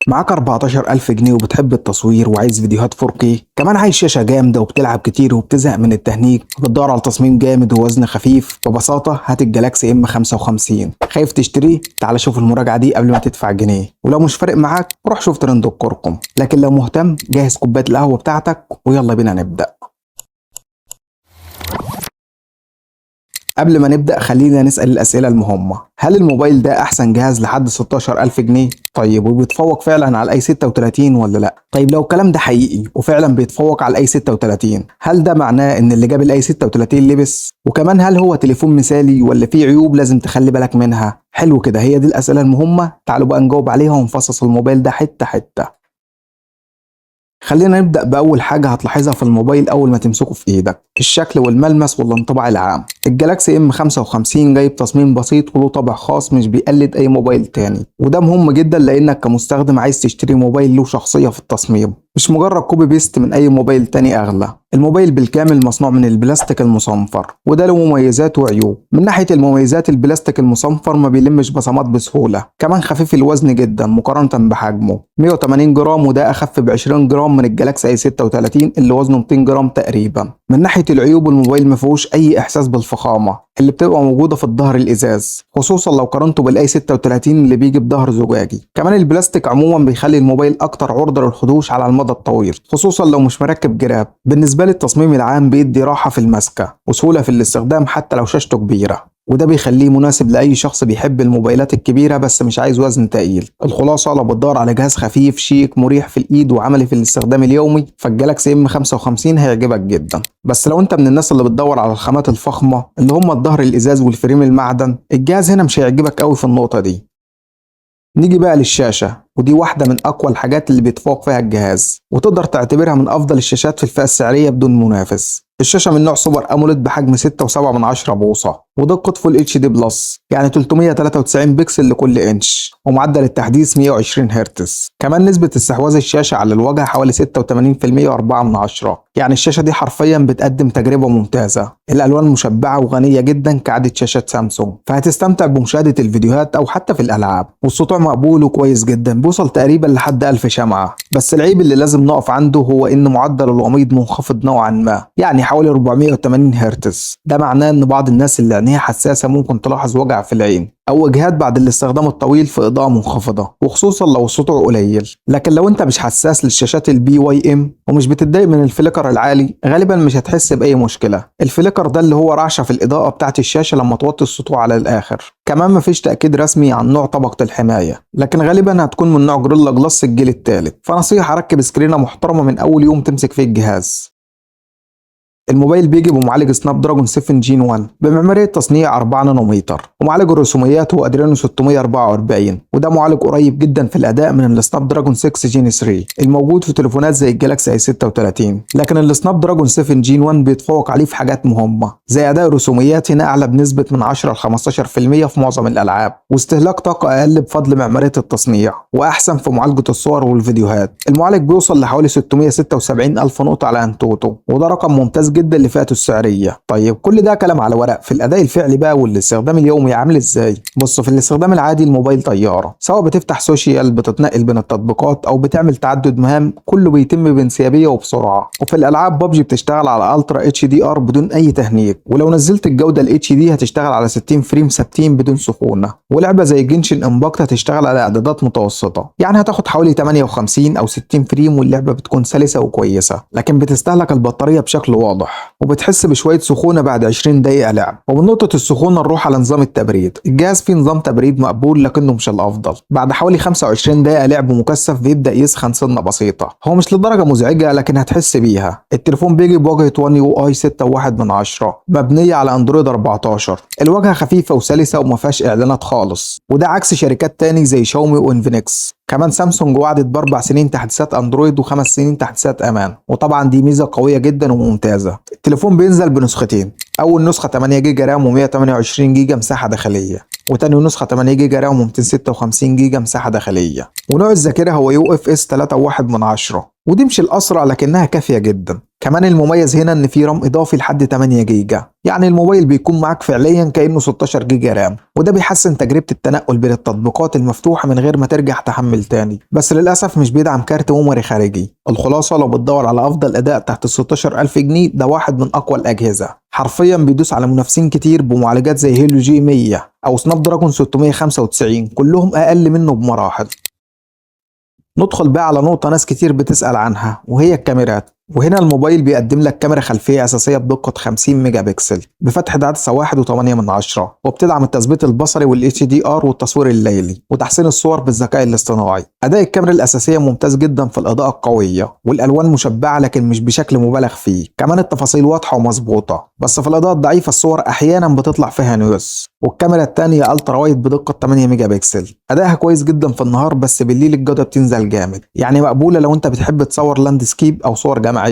معاك 14000 جنيه وبتحب التصوير وعايز فيديوهات 4K، كمان عايز شاشة جامدة وبتلعب كتير وبتزهق من التهنيج وبتدور على تصميم جامد ووزن خفيف. ببساطة هات الجالاكسي ام 55. خايف تشتريه؟ تعال شوف المراجعة دي قبل ما تدفع جنيه، ولو مش فارق معاك روح شوف ترند الكركم، لكن لو مهتم جهز كوباية القهوة بتاعتك ويلا بينا نبدأ. قبل ما نبدأ خلينا نسأل الأسئلة المهمة. هل الموبايل ده أحسن جهاز لحد 16000 جنيه؟ طيب وبيتفوق فعلا على الاي 36 ولا لا؟ طيب لو الكلام ده حقيقي وفعلا بيتفوق على الاي 36، هل ده معناه ان اللي جاب الاي 36 لبس؟ وكمان هل هو تليفون مثالي ولا فيه عيوب لازم تخلي بالك منها؟ حلو كده، هي دي الأسئلة المهمة، تعالوا بقى نجاوب عليها ونفصص الموبايل ده حتة حتة. خلينا نبدأ بأول حاجة هتلاحظها في الموبايل أول ما تمسكه في إيدك: الشكل والملمس والانطباع العام. الجالاكسي ام 55 جايب تصميم بسيط وله طابع خاص مش بيقلد أي موبايل تاني، وده مهم جدا لأنك كمستخدم عايز تشتري موبايل له شخصية في التصميم، مش مجرد كوبي بيست من أي موبايل تاني أغلى. الموبايل بالكامل مصنوع من البلاستيك المصنفر، وده له مميزات وعيوب. من ناحية المميزات، البلاستيك المصنفر ما بيلمش بصمات بسهولة، كمان خفيف الوزن جدا مقارنة بحجمه 180 جرام، وده أخف ب 20 جرام من الجالاكسي اي 36 اللي وزنه 200 جرام تقريبا. من ناحية العيوب، الموبايل ما فيهوش أي إحساس بالفخامة اللي بتبقى موجودة في الظهر الإزاز، خصوصا لو قارنته بالاي 36 اللي بيجي بظهر زجاجي. كمان البلاستيك عموما بيخلي الموبايل أكتر عرضة للخدوش على المدى الطويل، خصوصا لو مش مركب جراب. بالنسبة للتصميم العام، بيدي راحة في المسكة وسهولة في الاستخدام حتى لو شاشته كبيرة، وده بيخليه مناسب لأي شخص بيحب الموبايلات الكبيرة بس مش عايز وزن تقيل. الخلاصة، لو بتدور على جهاز خفيف شيك مريح في الإيد وعملي في الاستخدام اليومي، فالجالاكسي ام 55 هيعجبك جدا. بس لو انت من الناس اللي بتدور على الخامات الفخمة اللي هم الظهر الإزاز والفريم المعدن، الجهاز هنا مش هيعجبك قوي في النقطة دي. نيجي بقى للشاشة، ودي واحدة من أقوى الحاجات اللي بيتفوق فيها الجهاز، وتقدر تعتبرها من أفضل الشاشات في الفئة السعرية بدون منافس. الشاشة من نوع سوبر أموليد بحجم 6.7 بوصة، ودقة فول اتش دي بلس، يعني 393 بكسل لكل انش، ومعدل التحديث 120 هرتز. كمان نسبة استحواذ الشاشة على الواجهة حوالي 86% و4، يعني الشاشة دي حرفيا بتقدم تجربة ممتازة. الألوان مشبعة وغنية جدا كعادة شاشات سامسونج، فهتستمتع بمشاهدة الفيديوهات أو حتى في الألعاب. والسطوع مقبول وكويس جدا، بيوصل تقريبا لحد 1000 شمعة. بس العيب اللي لازم نقف عنده هو إن معدل الوميض منخفض نوعا ما، يعني حوالي 480 هرتز. ده معناه إن بعض الناس اللي عينيها حساسة ممكن تلاحظ وجع في العين أو إجهاد بعد الاستخدام الطويل في إضاءة منخفضة، وخصوصا لو السطوع قليل. لكن لو أنت مش حساس للشاشات البي واي ام ومش بتتضايق من الفليكر العالي، غالبا مش هتحس بأي مشكلة. الفليكر ده اللي هو رعشة في الإضاءة بتاعت الشاشة لما توطي السطوع على الآخر. كمان مفيش تأكيد رسمي عن نوع طبقة الحماية، لكن غالبا هتكون من نوع جوريلا جلاس الجيل الثالث. فنصيحة: ركب سكرينة محترمة من أول يوم تمسك فيه الجهاز. الموبايل بيجي بمعالج سناب دراجون 7 جين 1 بمعمارية تصنيع 4 نانومتر، ومعالج الرسوميات هو ادرينو 644، وده معالج قريب جدا في الاداء من السناب دراجون 6 جين 3 الموجود في تليفونات زي الجالاكسي اي 36. لكن السناب دراجون 7 جين 1 بيتفوق عليه في حاجات مهمة زي اداء الرسوميات هنا اعلى بنسبة من 10 ل 15% في معظم الالعاب، واستهلاك طاقة اقل بفضل معمارية التصنيع، واحسن في معالجة الصور والفيديوهات. المعالج بيوصل لحوالي 676 الف نقطة على انتوتو، وده رقم ممتاز جدا لفئته السعريه. طيب كل ده كلام على ورق، في الاداء الفعلي بقى والاستخدام اليومي عامل ازاي؟ بص، في الاستخدام العادي الموبايل طياره، سواء بتفتح سوشيال، بتتنقل بين التطبيقات، او بتعمل تعدد مهام، كله بيتم بانسيابيه وبسرعه. وفي الالعاب ببجي بتشتغل على الترا اتش دي ار بدون اي تهنيج، ولو نزلت الجوده الاتش دي هتشتغل على 60 فريم ثابتين بدون سخونه. ولعبه زي جنشن امباكت هتشتغل على اعدادات متوسطه، يعني هتاخد حوالي 58 او 60 فريم، واللعبه بتكون سلسه وكويسه، لكن بتستهلك البطاريه بشكل واضح، وبتحس بشويه سخونه بعد 20 دقيقه لعب. ومن نقطه السخونه نروح على نظام التبريد. الجهاز فيه نظام تبريد مقبول لكنه مش الافضل. بعد حوالي 25 دقيقه لعب مكثف بيبدا يسخن سنه بسيطه، هو مش لدرجه مزعجه لكن هتحس بيها. التليفون بيجي بواجهه ون يو اي 6.1 مبنيه على اندرويد 14. الواجهه خفيفه وسلسه وما فيهاش اعلانات خالص، وده عكس شركات تاني زي شاومي وانفينكس. كمان سامسونج وعدت ب4 سنين تحديثات اندرويد و5 سنين تحديثات امان، وطبعا دي ميزه قويه جدا وممتازه. التليفون بينزل بنسختين: اول نسخه 8 جيجا رام و128 جيجا مساحه داخليه، وتاني نسخه 8 جيجا رام و256 جيجا مساحه داخليه. ونوع الذاكره هو يو اف اس 3.1، ودي مش الاسرع لكنها كافيه جدا. كمان المميز هنا ان في رام اضافي لحد 8 جيجا، يعني الموبايل بيكون معاك فعليا كأنه 16 جيجا رام، وده بيحسن تجربة التنقل بين التطبيقات المفتوحة من غير ما ترجع تحمل تاني. بس للأسف مش بيدعم كارت ميموري خارجي. الخلاصة لو بتدور على أفضل أداء تحت ال 16000 جنيه، ده واحد من أقوى الأجهزة، حرفيا بيدوس على منافسين كتير بمعالجات زي هيليو جي 100 أو سناب دراجون 695، كلهم أقل منه بمراحل. ندخل بقى على نقطة ناس كتير بتسأل عنها، وهي الكاميرات. وهنا الموبايل بيقدم لك كاميرا خلفية أساسية بدقة 50 ميجا بكسل بفتح عدسة 1.8، وبتدعم التثبيت البصري وال HDR والتصوير الليلي وتحسين الصور بالذكاء الاصطناعي. أداء الكاميرا الأساسية ممتاز جدا في الإضاءة القوية، والألوان مشبعة لكن مش بشكل مبالغ فيه، كمان التفاصيل واضحة ومظبوطة. بس في الإضاءة الضعيفة الصور أحيانا بتطلع فيها نيوز. والكاميرا التانية الترا وايد بدقة 8 ميجا بكسل، أدائها كويس جدا في النهار، بس بالليل الجودة بتنزل جامد، يعني مقبولة لو أنت بتحب تصور لاندسكيب أو صور جماعية.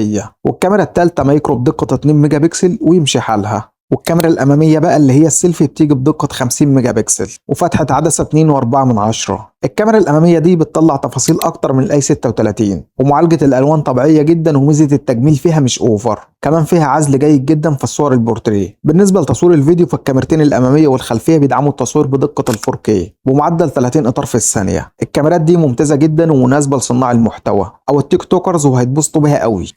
والكاميرا الثالثة مايكرو بدقة 2 ميجا بكسل ويمشي حالها. والكاميرا الأمامية بقى اللي هي السيلفي بتيجي بدقة 50 ميجا بكسل وفتحة عدسة 2.4. الكاميرا الأمامية دي بتطلع تفاصيل أكتر من الأي 36، ومعالجة الألوان طبيعية جدا، وميزة التجميل فيها مش أوفر، كمان فيها عزل جيد جدا في الصور البورتريه. بالنسبة لتصوير الفيديو، فالكاميرتين الأمامية والخلفية بيدعموا التصوير بدقة ال 4K بمعدل 30 إطار في الثانية. الكاميرات دي ممتازة جدا ومناسبة لصناع المحتوى أو التيك توكرز، وهيتبسطوا بيها قوي.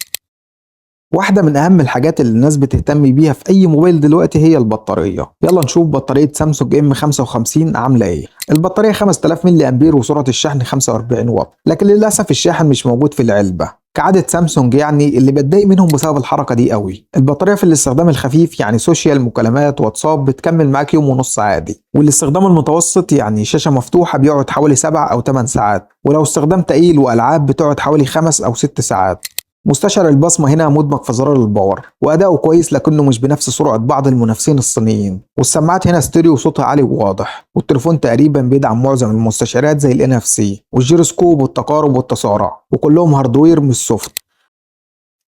واحدة من أهم الحاجات اللي الناس بتهتم بيها في أي موبايل دلوقتي هي البطارية. يلا نشوف بطارية سامسونج M55 عاملة إيه. البطارية 5000 ملي أمبير وسرعة الشحن 45 واط، لكن للأسف الشاحن مش موجود في العلبة كعادة سامسونج، يعني اللي بتضايق منهم بسبب الحركة دي قوي. البطارية في الاستخدام الخفيف يعني سوشيال، مكالمات، واتساب، بتكمل معاك يوم ونص عادي. والاستخدام المتوسط يعني شاشة مفتوحة بيقعد حوالي 7 أو 8 ساعات، ولو استخدام تقيل وألعاب بتقعد حوالي 5 أو 6 ساعات. مستشعر البصمة هنا مدمج في زرار الباور، وأداؤه كويس لكنه مش بنفس سرعة بعض المنافسين الصينيين. والسماعات هنا ستيريو وصوتها عالي وواضح. والتليفون تقريبا بيدعم معظم المستشعرات زي ال NFC والجيروسكوب والتقارب والتسارع، وكلهم هاردوير مش سوفت.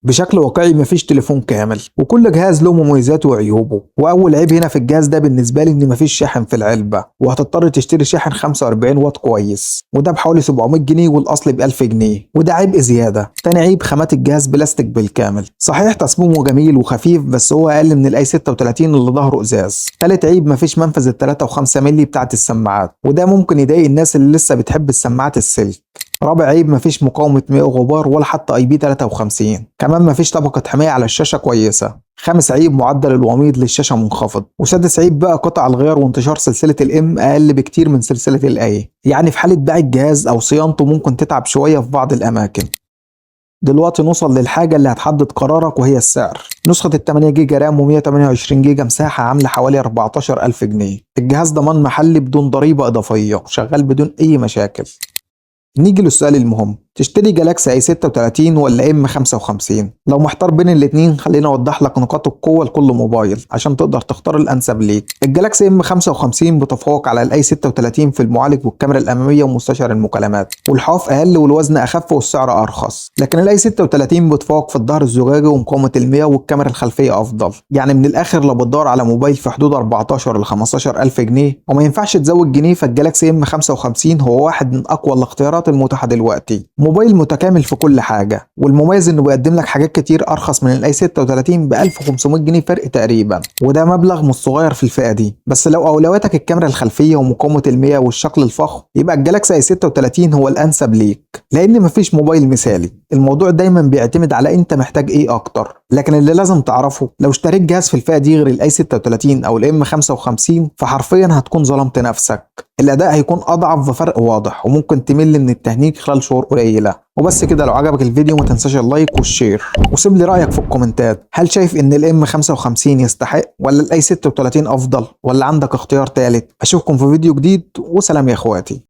بشكل واقعي مفيش تليفون كامل، وكل جهاز له مميزاته وعيوبه. واول عيب هنا في الجهاز ده بالنسبه لي ان مفيش شاحن في العلبه، وهتضطر تشتري شاحن 45 واط كويس، وده بحوالي 700 جنيه والاصل ب 1000 جنيه، وده عيب زياده. تاني عيب خامات الجهاز بلاستيك بالكامل، صحيح تصميمه جميل وخفيف بس هو اقل من الاي 36 اللي ظهره ازاز. تالت عيب مفيش منفذ ال 3 و5 مللي بتاعت السماعات، وده ممكن يضايق الناس اللي لسه بتحب السماعات السلك. رابع عيب مفيش مقاومة ماء وغبار ولا حتى IP53، كمان مفيش طبقة حماية على الشاشة كويسة. خامس عيب معدل الوميض للشاشة منخفض. وسادس عيب بقى قطع الغيار وانتشار سلسلة الام أقل بكتير من سلسلة الاي، يعني في حالة بيع الجهاز أو صيانته ممكن تتعب شوية في بعض الأماكن. دلوقتي نوصل للحاجة اللي هتحدد قرارك، وهي السعر. نسخة ال 8 جيجا رام و128 جيجا مساحة عاملة حوالي 14000 جنيه. الجهاز ضمان محلي بدون ضريبة إضافية وشغال بدون أي مشاكل. نيجي للسؤال المهم، تشتري جالاكسي اي 36 ولا M55؟ لو محتار بين الاتنين خليني اوضح لك نقاط القوة لكل موبايل عشان تقدر تختار الانسب ليك. الجالاكسي M55 بتفوق على الاي 36 في المعالج والكاميرا الامامية ومستشعر المكالمات، والحواف اقل والوزن اخف والسعر ارخص. لكن الاي 36 بتفوق في الظهر الزجاجي ومقاومة المياه والكاميرا الخلفية افضل. يعني من الاخر لو بتدور على موبايل في حدود 14 ل 15000 جنيه وما ينفعش تزود جنيه، فالجالاكسي M55 هو واحد من اقوى الاختيارات المتاحة دلوقتي. موبايل متكامل في كل حاجة، والمميز انه بيقدم لك حاجات كتير ارخص من الاي 36 ب 1500 جنيه فرق تقريبا، وده مبلغ مش صغير في الفئة دي. بس لو اولوياتك الكاميرا الخلفية ومقاومة المياه والشكل الفخم، يبقى الجالاكسي اي 36 هو الانسب ليك، لان مفيش موبايل مثالي. الموضوع دايما بيعتمد على انت محتاج ايه اكتر. لكن اللي لازم تعرفه، لو اشتريت جهاز في الفئة دي غير الاي 36 او الام 55 فحرفيا هتكون ظلمت نفسك. الاداء هيكون اضعف بفرق واضح، وممكن تمل من التهنيج خلال شهور قليله. وبس كده، لو عجبك الفيديو ما تنساش اللايك والشير، وسيب لي رايك في الكومنتات. هل شايف ان الام 55 يستحق ولا الاي 36 افضل، ولا عندك اختيار ثالث؟ اشوفكم في فيديو جديد، وسلام يا اخواتي.